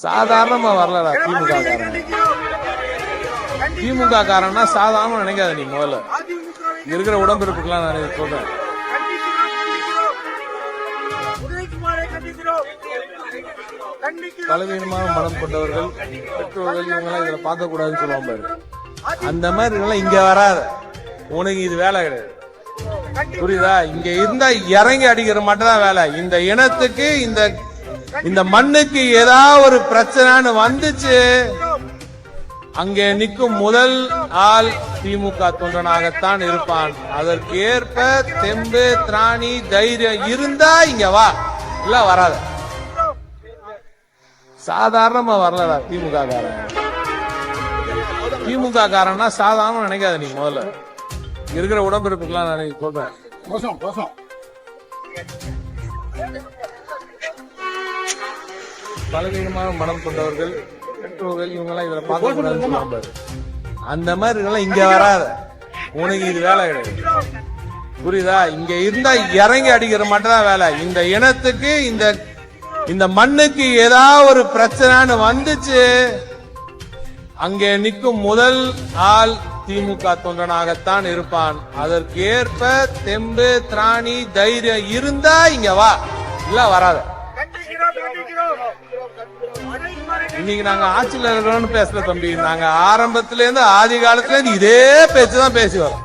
சாதாரணமா வரலடா திமுக காரன். திமுக காரன்னா சாதாரணமா நினைக்காத நீ. முதல்ல இருக்கிற உடம்பிறப்புக்கெல்லாம் நான் சொல்றேன். பலவீனமான மனம் கொண்டவர்கள், பெற்றோர்கள், இவங்கெல்லாம் இதுல பார்க்க கூடாதுன்னு சொல்லுவாங்க பாரு. அந்த மாதிரி இதெல்லாம் இங்க வராத. உனக்கு இது வேலை கிடையாது, புரியுதா? இங்க இருந்தா இறங்கி அடிக்கிற மட்டும் தான் வேலை. இந்த இனத்துக்கு இந்த மண்ணுக்கு ஏதாவது ஒரு பிரச்சனைன்னு வந்துச்சு, அங்கே நிற்கும் முதல் ஆள் திமுக தொண்டனாகத்தான் இருப்பான். அதற்கு ஏற்ப தெம்பு, திராணி, தைரியம் இருந்தா இங்க வா, இல்ல வராத. சாதாரணமா வரலடா திமுக காரன். திமுக காரன்னா சாதாரணமா நினைக்காத நீ. முதல்ல இருக்கிற உடம்பிறப்புக்கெல்லாம் நான் சொல்றேன். பலவீனமான மனம் கொண்டவர்கள், பெற்றோர்கள், இவங்கெல்லாம் இதுல பார்க்க கூடாதுன்னு சொல்லுவாங்க பாரு. அந்த மாதிரி இதெல்லாம் இங்க வராத. உனக்கு இது வேலை கிடையாது, புரியுதா? இங்க இருந்தா இறங்கி அடிக்கிற மட்டும் தான் வேலை. இந்த இனத்துக்கு இந்த மண்ணுக்கு ஏதாவது ஒரு பிரச்சனைன்னு வந்துச்சு, அங்கே நிற்கும் முதல் ஆள் திமுக தொண்டனாகத்தான் இருப்பான். அதற்கு ஏற்ப தெம்பு, திராணி, தைரியம் இருந்தா இங்க வா, இல்ல வராத. இன்னைக்கு நாங்க ஆட்சியில் இருக்கிறோம்னு பேசல தம்பி. நாங்க ஆரம்பத்தில இருந்து ஆதி காலத்துல இருந்து இதே பேச்சுதான் பேசி வரோம்.